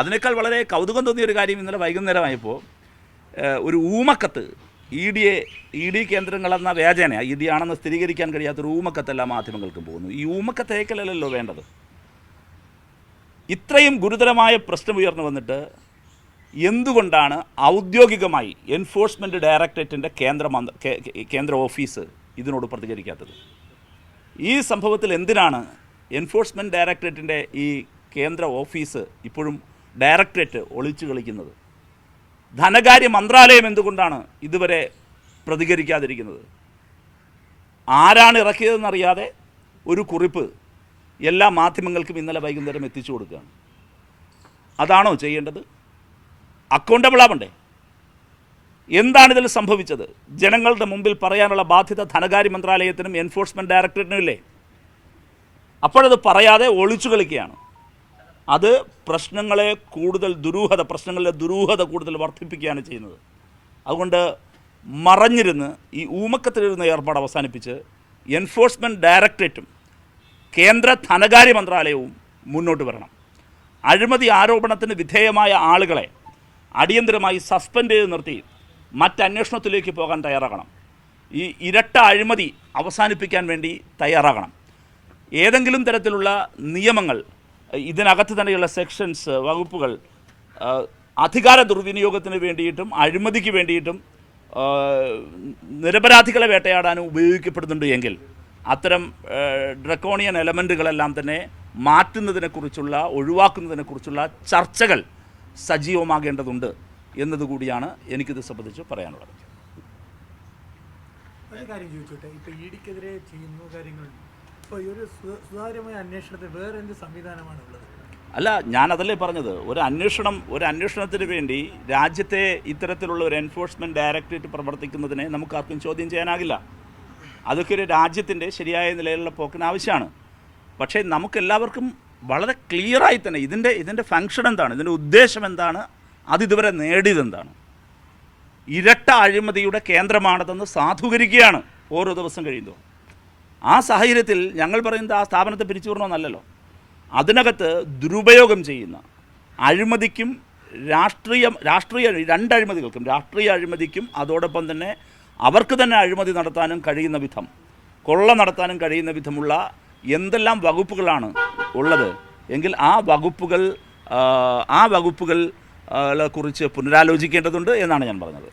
അതിനേക്കാൾ വളരെ കൗതുകം തോന്നിയൊരു കാര്യം ഇന്നലെ വൈകുന്നേരമായപ്പോൾ ഒരു ഊമക്കത്ത് ഇ ഡി കേന്ദ്രങ്ങളെന്ന വ്യാജേന ഇ ഡി ആണെന്ന് സ്ഥിരീകരിക്കാൻ കഴിയാത്തൊരു ഊമക്കത്ത് എല്ലാ മാധ്യമങ്ങൾക്കും പോകുന്നു. ഈ ഊമക്കത്ത് അയക്കലല്ലോ വേണ്ടത്. ഇത്രയും ഗുരുതരമായ പ്രശ്നം ഉയർന്നു വന്നിട്ട് എന്തുകൊണ്ടാണ് ഔദ്യോഗികമായി എൻഫോഴ്സ്മെൻറ്റ് ഡയറക്ടറേറ്റിൻ്റെ കേന്ദ്ര ഓഫീസ് ഇതിനോട് പ്രതികരിക്കാത്തത്? ഈ സംഭവത്തിൽ എന്തിനാണ് എൻഫോഴ്സ്മെൻറ്റ് ഡയറക്ടറേറ്റിൻ്റെ ഈ കേന്ദ്ര ഓഫീസ് ഇപ്പോഴും ഡയറക്ടറേറ്റ് ഒളിച്ചു കളിക്കുന്നത്? ധനകാര്യ മന്ത്രാലയം എന്തുകൊണ്ടാണ് ഇതുവരെ പ്രതികരിക്കാതിരിക്കുന്നത്? ആരാണ് ഇറക്കിയതെന്നറിയാതെ ഒരു കുറിപ്പ് എല്ലാ മാധ്യമങ്ങൾക്കും ഇന്നലെ വൈകുന്നേരം എത്തിച്ചു കൊടുക്കുകയാണ്. അതാണോ ചെയ്യേണ്ടത്? അക്കൗണ്ടബിൾ ആവണ്ടേ? എന്താണിതിൽ സംഭവിച്ചത്? ജനങ്ങളുടെ മുമ്പിൽ പറയാനുള്ള ബാധ്യത ധനകാര്യ മന്ത്രാലയത്തിനും എൻഫോഴ്സ്മെൻറ്റ് ഡയറക്ടറേറ്റിനും ഇല്ലേ? അപ്പോഴത് പറയാതെ ഒളിച്ചു കളിക്കുകയാണ്. അത് പ്രശ്നങ്ങളിലെ ദുരൂഹത കൂടുതൽ വർദ്ധിപ്പിക്കുകയാണ് ചെയ്യുന്നത്. അതുകൊണ്ട് മറഞ്ഞിരുന്ന് ഈ ഊമക്കത്തിലിരുന്ന ഏർപ്പാട് അവസാനിപ്പിച്ച് എൻഫോഴ്സ്മെൻറ്റ് ഡയറക്ടറേറ്റും കേന്ദ്ര ധനകാര്യ മന്ത്രാലയവും മുന്നോട്ട് വരണം. അഴിമതി ആരോപണത്തിന് വിധേയമായ ആളുകളെ അടിയന്തരമായി സസ്പെൻഡ് ചെയ്ത് നിർത്തി മറ്റന്വേഷണത്തിലേക്ക് പോകാൻ തയ്യാറാകണം. ഈ ഇരട്ട അഴിമതി അവസാനിപ്പിക്കാൻ വേണ്ടി തയ്യാറാകണം. ഏതെങ്കിലും തരത്തിലുള്ള നിയമങ്ങൾ, ഇതിനകത്ത് തന്നെയുള്ള സെക്ഷൻസ്, വകുപ്പുകൾ അധികാര ദുർവിനിയോഗത്തിന് വേണ്ടിയിട്ടും അഴിമതിക്ക് വേണ്ടിയിട്ടും നിരപരാധികളെ വേട്ടയാടാനും ഉപയോഗിക്കപ്പെടുന്നുണ്ട് എങ്കിൽ അത്തരം ഡ്രക്കോണിയൻ എലമെൻറ്റുകളെല്ലാം തന്നെ ഒഴിവാക്കുന്നതിനെക്കുറിച്ചുള്ള ചർച്ചകൾ സജീവമാകേണ്ടതുണ്ട് എന്നതുകൂടിയാണ് എനിക്കിത് സംബന്ധിച്ച് പറയാനുള്ളത്. ഒരു കാര്യം ചോദിച്ചോട്ടെ, ഇപ്പോൾ ഇ ഡിക്കെതിരെ ചെയ്യുന്ന കാര്യങ്ങൾ ഇപ്പോൾ ഈ ഒരു സുതാര്യമായ അന്വേഷണത്തിൽ വേറെ എന്ത് സംവിധാനമാണുള്ളത്? അല്ല, ഞാനതല്ലേ പറഞ്ഞത്. ഒരു അന്വേഷണത്തിന് വേണ്ടി രാജ്യത്തെ ഇത്തരത്തിലുള്ള ഒരു എൻഫോഴ്സ്മെൻറ്റ് ഡയറക്ടറേറ്റ് പ്രവർത്തിക്കുന്നതിനെ നമുക്കാർക്കും ചോദ്യം ചെയ്യാനാകില്ല. അതൊക്കെ ഒരു രാജ്യത്തിൻ്റെ ശരിയായ നിലയിലുള്ള പോക്കിന് ആവശ്യമാണ്. പക്ഷേ നമുക്കെല്ലാവർക്കും വളരെ ക്ലിയറായി തന്നെ ഇതിൻ്റെ ഫങ്ഷൻ എന്താണ്, ഇതിൻ്റെ ഉദ്ദേശം എന്താണ്, അതിതുവരെ നേടിയതെന്താണ്. ഇരട്ട അഴിമതിയുടെ കേന്ദ്രമാണതെന്ന് സാധൂകരിക്കുകയാണ് ഓരോ ദിവസം കഴിയുമ്പോൾ. ആ സാഹചര്യത്തിൽ ഞങ്ങൾ പറയുന്നത് ആ സ്ഥാപനത്തെ പിരിച്ചുവിടണമെന്നല്ലല്ലോ. അതിനകത്ത് ദുരുപയോഗം ചെയ്യുന്ന അഴിമതിക്കും രണ്ട് അഴിമതികൾക്കും, രാഷ്ട്രീയ അഴിമതിക്കും അതോടൊപ്പം തന്നെ അവർക്ക് തന്നെ അഴിമതി നടത്താനും കഴിയുന്ന വിധം, കൊള്ള നടത്താനും കഴിയുന്ന വിധമുള്ള എന്തെല്ലാം വകുപ്പുകളാണ് ഉള്ളത് എങ്കിൽ ആ വകുപ്പുകളെ കുറിച്ച് പുനരാലോചിക്കേണ്ടതുണ്ട് എന്നാണ് ഞാൻ പറഞ്ഞത്.